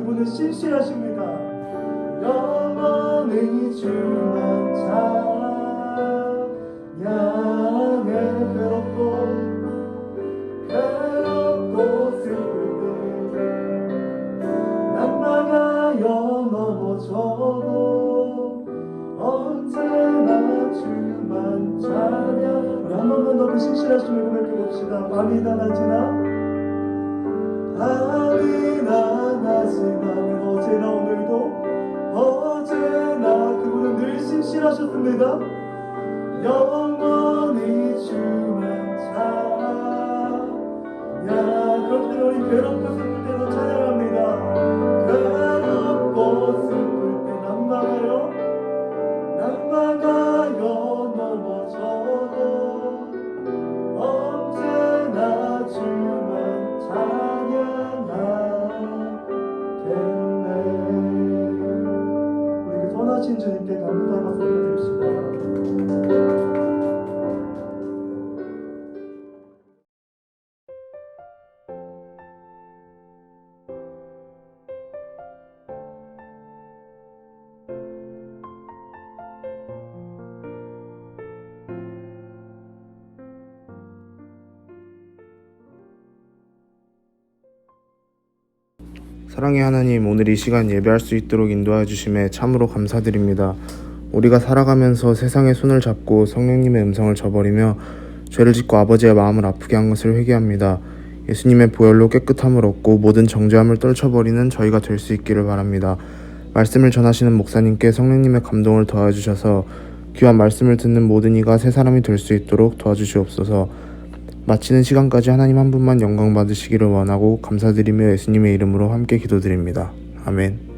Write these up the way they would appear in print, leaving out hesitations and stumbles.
그분은 신실하십니다. 영원히 주만 찬양해. 괴롭고 슬플 때 낙망하여 넘어져도 언제나 주만 찬양. 우리 한 번만 더 그 신실하심을 고백해봅시다. 밤이 다 낮이나 어제나 오늘도 어제나 그분은 늘 신실하셨습니다. 영원히 주만 찬양. 그렇기 때문에 우리 괴롭고 슬플 때도 찬양합니다. 괴롭고 슬플 때 낙망하여 넘어져도 언제나 주만 찬양하겠네. 선하신 주님께 감사의 말씀 드립시다. 사랑의 하나님, 오늘 이 시간 예배할 수 있도록 인도하여 주심에 참으로 감사드립니다. 우리가 살아가면서 세상의 손을 잡고 성령님의 음성을 저버리며 죄를 짓고 아버지의 마음을 아프게 한 것을 회개합니다. 예수님의 보혈로 깨끗함을 얻고 모든 정죄함을 떨쳐버리는 저희가 될 수 있기를 바랍니다. 말씀을 전하시는 목사님께 성령님의 감동을 더해주셔서 귀한 말씀을 듣는 모든 이가 새 사람이 될 수 있도록 도와주시옵소서. 마치는 시간까지 하나님 한 분만 영광 받으시기를 원하고 감사드리며 예수님의 이름으로 함께 기도드립니다. 아멘.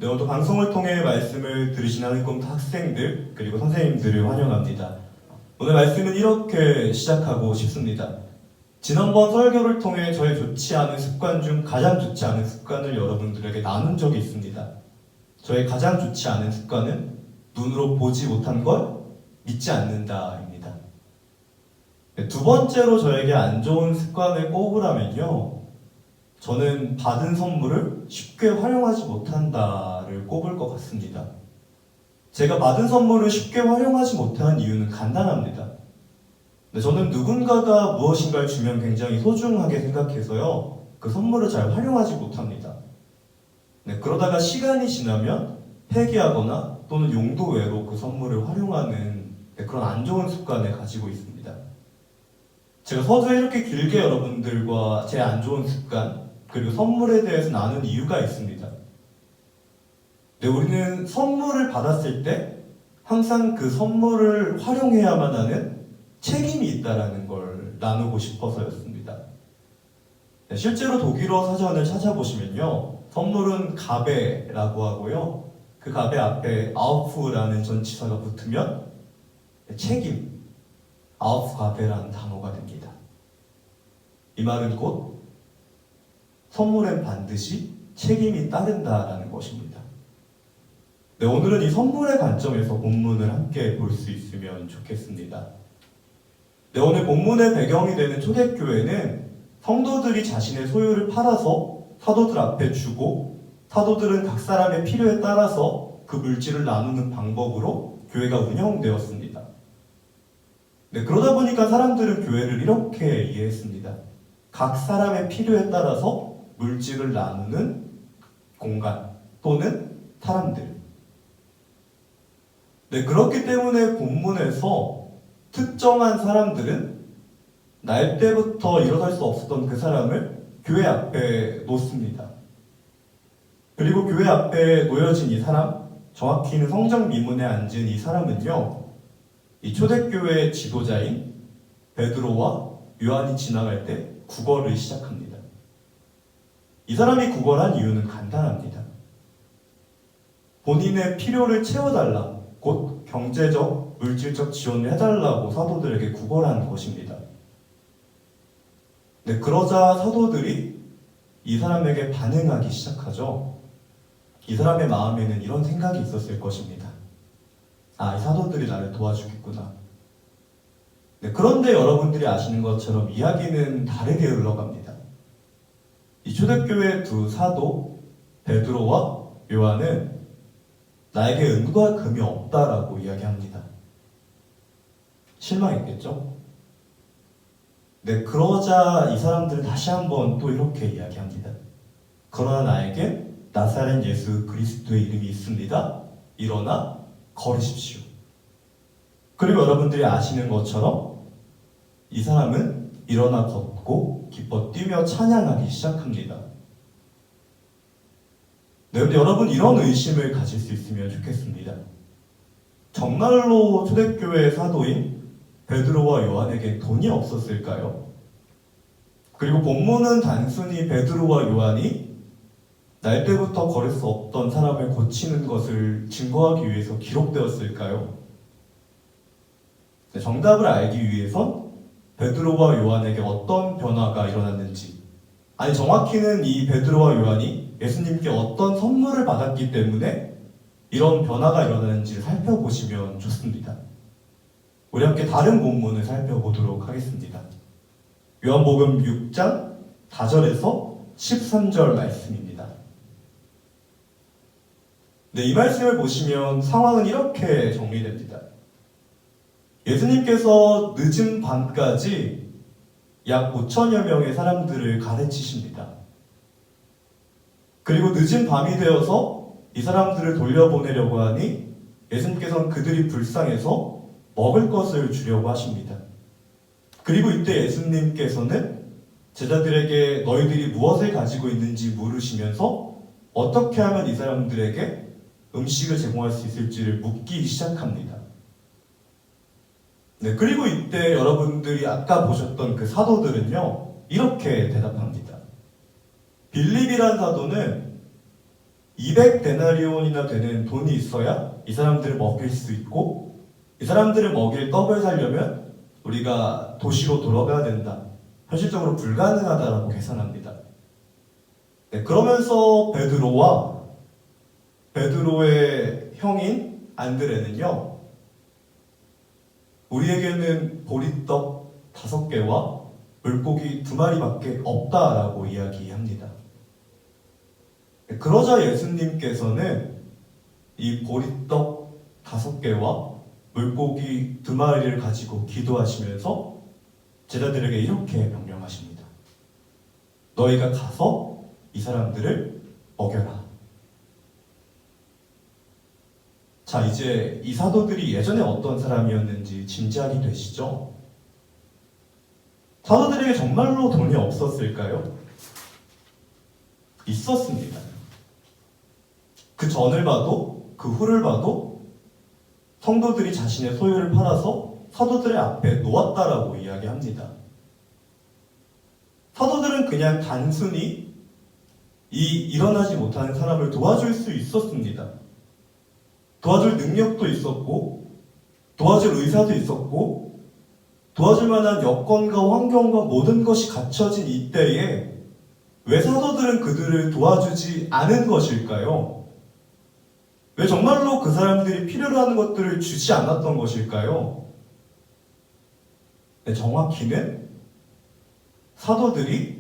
네, 오늘도 방송을 통해 말씀을 들으신 하늘꿈 학생들 그리고 선생님들을 환영합니다. 오늘 말씀은 이렇게 시작하고 싶습니다. 지난번 설교를 통해 저의 좋지 않은 습관 중 가장 좋지 않은 습관을 여러분들에게 나눈 적이 있습니다. 저의 가장 좋지 않은 습관은 눈으로 보지 못한 걸 믿지 않는다입니다. 네, 두 번째로 저에게 안 좋은 습관을 꼽으라면요, 저는 받은 선물을 쉽게 활용하지 못한다를 꼽을 것 같습니다. 제가 받은 선물을 쉽게 활용하지 못하는 이유는 간단합니다. 저는 누군가가 무엇인가를 주면 굉장히 소중하게 생각해서요, 그 선물을 잘 활용하지 못합니다. 그러다가 시간이 지나면 폐기하거나 또는 용도 외로 그 선물을 활용하는 그런 안 좋은 습관을 가지고 있습니다. 제가 서두에 이렇게 길게 여러분들과 제 안 좋은 습관 그리고 선물에 대해서 나눈 이유가 있습니다. 우리는 선물을 받았을 때 항상 그 선물을 활용해야만 하는 책임이 있다는 걸 나누고 싶어서였습니다. 실제로 독일어 사전을 찾아보시면요, 선물은 가베라고 하고요, 그 가베 앞에 아우프라는 전치사가 붙으면 책임, 아우프가베라는 단어가 됩니다. 이 말은 곧 선물엔 반드시 책임이 따른다라는 것입니다. 오늘은 이 선물의 관점에서 본문을 함께 볼 수 있으면 좋겠습니다. 오늘 본문의 배경이 되는 초대교회는 성도들이 자신의 소유를 팔아서 사도들 앞에 주고, 사도들은 각 사람의 필요에 따라서 그 물질을 나누는 방법으로 교회가 운영되었습니다. 그러다 보니까 사람들은 교회를 이렇게 이해했습니다. 각 사람의 필요에 따라서 물질을 나누는 공간 또는 사람들. 그렇기 때문에 본문에서 특정한 사람들은 날 때부터 일어날 수 없었던 그 사람을 교회 앞에 놓습니다. 그리고 교회 앞에 놓여진 이 사람, 정확히는 성전 미문에 앉은 이 사람은요, 이 초대교회의 지도자인 베드로와 요한이 지나갈 때 구걸을 시작합니다. 이 사람이 구걸한 이유는 간단합니다. 본인의 필요를 채워달라, 곧 경제적, 물질적 지원을 해달라고 사도들에게 구걸한 것입니다. 그러자 사도들이 이 사람에게 반응하기 시작하죠. 이 사람의 마음에는 이런 생각이 있었을 것입니다. 아, 이 사도들이 나를 도와주겠구나. 네, 그런데 여러분들이 아시는 것처럼 이야기는 다르게 흘러갑니다. 이 초대교회 두 사도 베드로와 요한은 나에게 은과 금이 없다라고 이야기합니다. 실망했겠죠? 네, 그러자 이 사람들은 다시 한번 또 이렇게 이야기합니다. 그러나 나에게 나사렛 예수 그리스도의 이름이 있습니다. 일어나 걸으십시오. 그리고 여러분들이 아시는 것처럼 이 사람은 일어나 걷고 기뻐 뛰며 찬양하기 시작합니다. 네, 근데 여러분 이런 의심을 가질 수 있으면 좋겠습니다. 정말로 초대교회의 사도인 베드로와 요한에게 돈이 없었을까요? 그리고 본문은 단순히 베드로와 요한이 날 때부터 걸을 수 없던 사람을 고치는 것을 증거하기 위해서 기록되었을까요? 네, 정답을 알기 위해선 베드로와 요한에게 어떤 변화가 일어났는지, 아니 정확히는 이 베드로와 요한이 예수님께 어떤 선물을 받았기 때문에 이런 변화가 일어나는지를 살펴보시면 좋습니다. 우리 함께 다른 본문을 살펴보도록 하겠습니다. 요한복음 6장 4절에서 13절 말씀입니다. 네, 이 말씀을 보시면 상황은 이렇게 정리됩니다. 예수님께서 늦은 밤까지 약 5천여 명의 사람들을 가르치십니다. 그리고 늦은 밤이 되어서 이 사람들을 돌려보내려고 하니 예수님께서는 그들이 불쌍해서 먹을 것을 주려고 하십니다. 그리고 이때 예수님께서는 제자들에게 너희들이 무엇을 가지고 있는지 물으시면서 어떻게 하면 이 사람들에게 음식을 제공할 수 있을지를 묻기 시작합니다. 네, 그리고 이때 여러분들이 아까 보셨던 그 사도들은요, 이렇게 대답합니다. 빌립이란 사도는 200데나리온이나 되는 돈이 있어야 이 사람들을 먹일 수 있고, 이 사람들을 먹일 떡을 사려면 우리가 도시로 돌아가야 된다. 현실적으로 불가능하다라고 계산합니다. 네, 그러면서 베드로의 형인 안드레는요, 우리에게는 보리떡 5개와 물고기 2마리밖에 없다라고 이야기합니다. 그러자 예수님께서는 이 보리떡 5개와 물고기 2마리를 가지고 기도하시면서 제자들에게 이렇게 명령하십니다. 너희가 가서 이 사람들을 먹여라. 자, 이제 이 사도들이 예전에 어떤 사람이었는지 짐작이 되시죠? 사도들에게 정말로 돈이 없었을까요? 있었습니다. 그 전을 봐도 그 후를 봐도 성도들이 자신의 소유를 팔아서 사도들의 앞에 놓았다라고 이야기합니다. 사도들은 그냥 단순히 이 일어나지 못하는 사람을 도와줄 수 있었습니다. 도와줄 능력도 있었고, 도와줄 의사도 있었고, 도와줄 만한 여건과 환경과 모든 것이 갖춰진 이때에 왜 사도들은 그들을 도와주지 않은 것일까요? 왜 정말로 그 사람들이 필요로 하는 것들을 주지 않았던 것일까요? 네, 정확히는 사도들이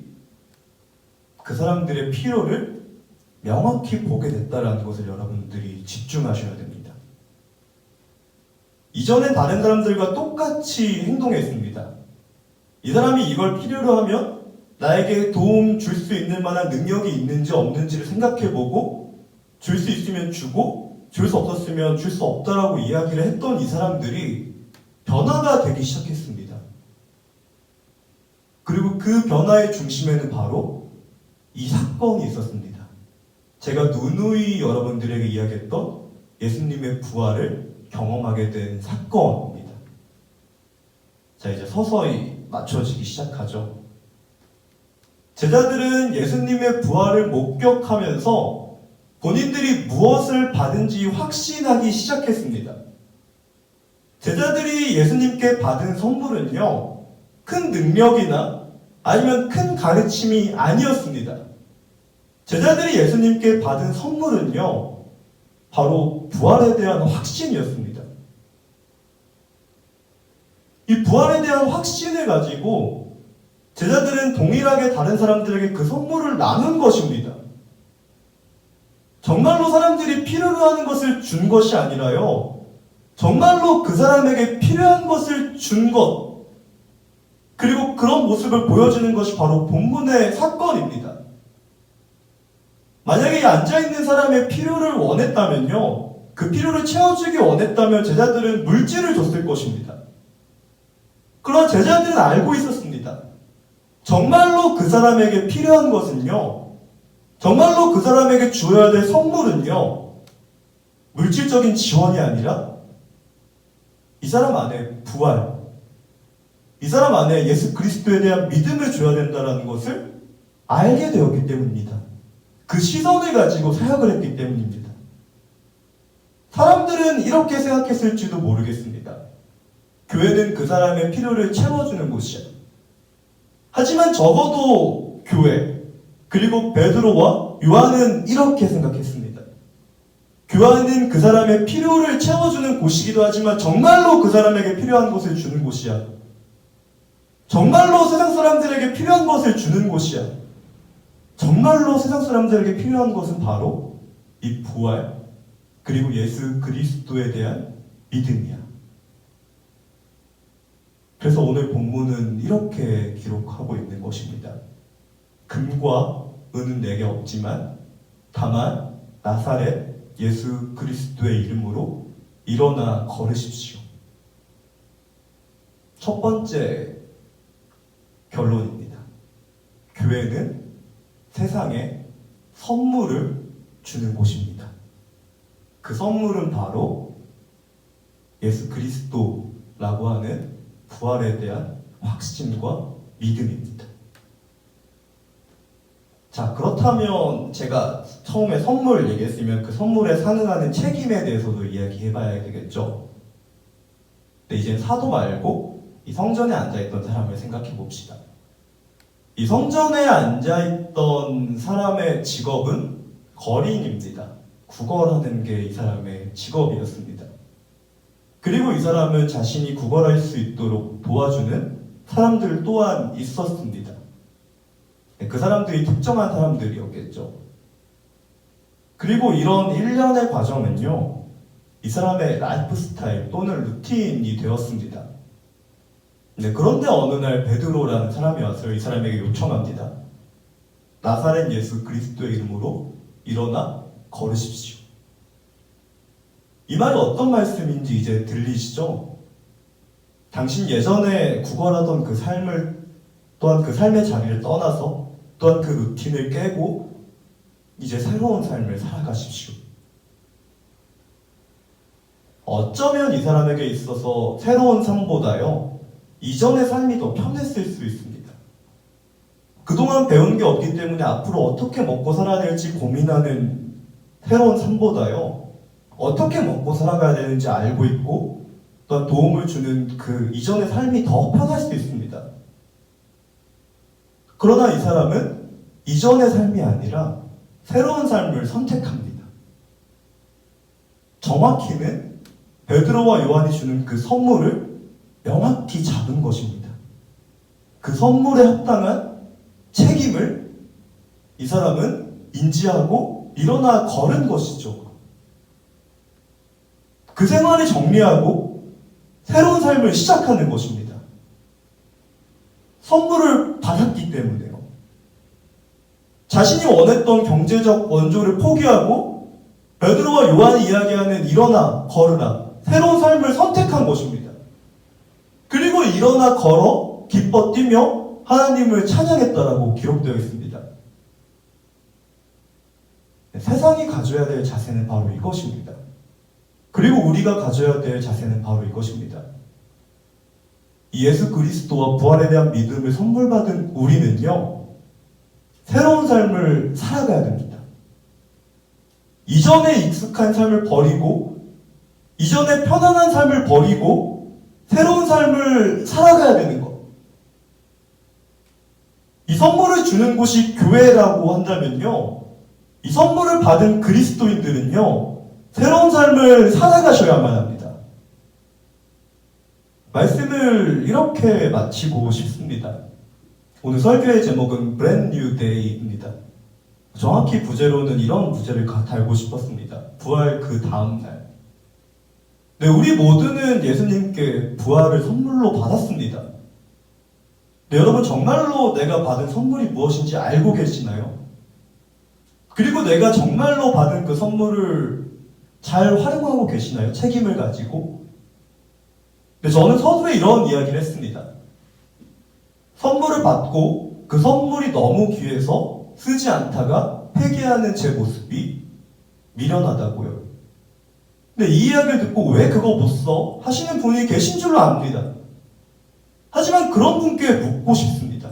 그 사람들의 필요를 명확히 보게 됐다는 것을 여러분들이 집중하셔야 됩니다. 이전에 다른 사람들과 똑같이 행동했습니다. 이 사람이 이걸 필요로 하면 나에게 도움 줄 수 있는 만한 능력이 있는지 없는지를 생각해보고 줄 수 있으면 주고 줄 수 없었으면 줄 수 없다라고 이야기를 했던 이 사람들이 변화가 되기 시작했습니다. 그리고 그 변화의 중심에는 바로 이 사건이 있었습니다. 제가 누누이 여러분들에게 이야기했던 예수님의 부활을 경험하게 된 사건입니다. 자, 이제 서서히 맞춰지기 시작하죠. 제자들은 예수님의 부활을 목격하면서 본인들이 무엇을 받은지 확신하기 시작했습니다. 제자들이 예수님께 받은 선물은요, 큰 능력이나 아니면 큰 가르침이 아니었습니다. 제자들이 예수님께 받은 선물은요, 바로 부활에 대한 확신이었습니다. 이 부활에 대한 확신을 가지고 제자들은 동일하게 다른 사람들에게 그 선물을 나눈 것입니다. 정말로 사람들이 필요로 하는 것을 준 것이 아니라요, 정말로 그 사람에게 필요한 것을 준 것, 그리고 그런 모습을 보여주는 것이 바로 본문의 사건입니다. 만약에 이 앉아있는 사람의 필요를 원했다면요, 그 필요를 채워주기 원했다면 제자들은 물질을 줬을 것입니다. 그러나 제자들은 알고 있었습니다. 정말로 그 사람에게 필요한 것은요, 정말로 그 사람에게 주어야 될 선물은요, 물질적인 지원이 아니라 이 사람 안에 부활, 이 사람 안에 예수 그리스도에 대한 믿음을 줘야 된다는 것을 알게 되었기 때문입니다. 그 시선을 가지고 사역을 했기 때문입니다. 사람들은 이렇게 생각했을지도 모르겠습니다. 교회는 그 사람의 필요를 채워주는 곳이야. 하지만 적어도 교회, 그리고 베드로와 요한은 이렇게 생각했습니다. 교회는 그 사람의 필요를 채워주는 곳이기도 하지만 정말로 그 사람에게 필요한 것을 주는 곳이야. 정말로 세상 사람들에게 필요한 것을 주는 곳이야. 정말로 세상 사람들에게 필요한 것은 바로 이 부활, 그리고 예수 그리스도에 대한 믿음이야. 그래서 오늘 본문은 이렇게 기록하고 있는 것입니다. 금과 은은 내게 없지만 다만 나사렛 예수 그리스도의 이름으로 일어나 걸으십시오. 첫 번째 결론입니다. 교회는 세상에 선물을 주는 곳입니다. 그 선물은 바로 예수 그리스도라고 하는 부활에 대한 확신과 믿음입니다. 자, 그렇다면 제가 처음에 선물 얘기했으면 그 선물에 상응하는 책임에 대해서도 이야기해봐야 되겠죠. 근데 이제 사도 말고 이 성전에 앉아있던 사람을 생각해 봅시다. 이 성전에 앉아있던 사람의 직업은 거리인입니다. 구걸하는 게 이 사람의 직업이었습니다. 그리고 이 사람은 자신이 구걸할 수 있도록 도와주는 사람들 또한 있었습니다. 그 사람들이 특정한 사람들이었겠죠. 그리고 이런 일련의 과정은요, 이 사람의 라이프 스타일 또는 루틴이 되었습니다. 그런데 어느 날 베드로라는 사람이 와서 이 사람에게 요청합니다. 나사렛 예수 그리스도의 이름으로 일어나 걸으십시오. 이 말이 어떤 말씀인지 이제 들리시죠? 당신 예전에 구걸하던 그 삶을, 또한 그 삶의 자리를 떠나서 또한 그 루틴을 깨고 이제 새로운 삶을 살아가십시오. 어쩌면 이 사람에게 있어서 새로운 삶보다요, 이전의 삶이 더 편했을 수 있습니다. 그동안 배운 게 없기 때문에 앞으로 어떻게 먹고 살아야 될지 고민하는 새로운 삶보다요, 어떻게 먹고 살아가야 되는지 알고 있고 또한 도움을 주는 그 이전의 삶이 더 편할 수 있습니다. 그러나 이 사람은 이전의 삶이 아니라 새로운 삶을 선택합니다. 정확히는 베드로와 요한이 주는 그 선물을 명확히 잡은 것입니다. 그 선물에 합당한 책임을 이 사람은 인지하고 일어나 걸은 것이죠. 그 생활을 정리하고 새로운 삶을 시작하는 것입니다. 선물을 받았기 때문에요. 자신이 원했던 경제적 원조를 포기하고 베드로와 요한이 이야기하는 일어나 걸으라, 새로운 삶을 선택한 것입니다. 그리고 일어나 걸어 기뻐 뛰며 하나님을 찬양했다라고 기록되어 있습니다. 세상이 가져야 될 자세는 바로 이것입니다. 그리고 우리가 가져야 될 자세는 바로 이것입니다. 예수 그리스도와 부활에 대한 믿음을 선물 받은 우리는요, 새로운 삶을 살아가야 됩니다. 이전에 익숙한 삶을 버리고, 이전에 편안한 삶을 버리고 새로운 삶을 살아가야 되는 것. 이 선물을 주는 곳이 교회라고 한다면요, 이 선물을 받은 그리스도인들은요, 새로운 삶을 살아가셔야만 합니다. 말씀을 이렇게 마치고 싶습니다. 오늘 설교의 제목은 Brand New Day입니다. 정확히 부제로는 이런 부제를 달고 싶었습니다. 부활 그 다음날. 네, 우리 모두는 예수님께 부활을 선물로 받았습니다. 네, 여러분 정말로 내가 받은 선물이 무엇인지 알고 계시나요? 그리고 내가 정말로 받은 그 선물을 잘 활용하고 계시나요? 책임을 가지고? 네, 저는 서두에 이런 이야기를 했습니다. 선물을 받고 그 선물이 너무 귀해서 쓰지 않다가 회개하는 제 모습이 미련하다고요. 근데 이 이야기를 듣고 왜 그거 못 써? 하시는 분이 계신 줄로 압니다. 하지만 그런 분께 묻고 싶습니다.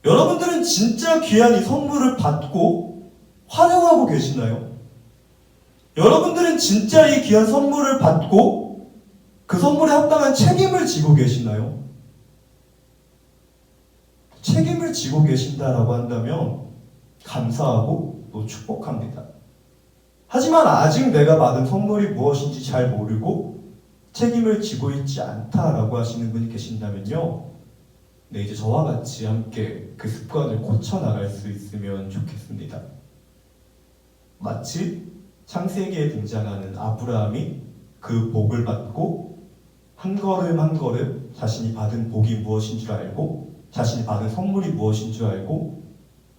여러분들은 진짜 귀한 이 선물을 받고 활용하고 계시나요? 여러분들은 진짜 이 귀한 선물을 받고 그 선물에 합당한 책임을 지고 계시나요? 책임을 지고 계신다라고 한다면 감사하고 또 축복합니다. 하지만 아직 내가 받은 선물이 무엇인지 잘 모르고 책임을 지고 있지 않다라고 하시는 분이 계신다면요, 네, 이제 저와 같이 함께 그 습관을 고쳐나갈 수 있으면 좋겠습니다. 마치 창세기에 등장하는 아브라함이 그 복을 받고 한 걸음 한 걸음 자신이 받은 복이 무엇인 줄 알고 자신이 받은 선물이 무엇인 줄 알고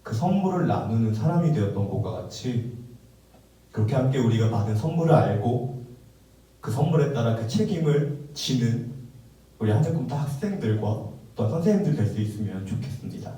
그 선물을 나누는 사람이 되었던 것과 같이, 그렇게 함께 우리가 받은 선물을 알고 그 선물에 따라 그 책임을 지는 우리 하늘꿈터 학생들과 또 선생님들 될 수 있으면 좋겠습니다.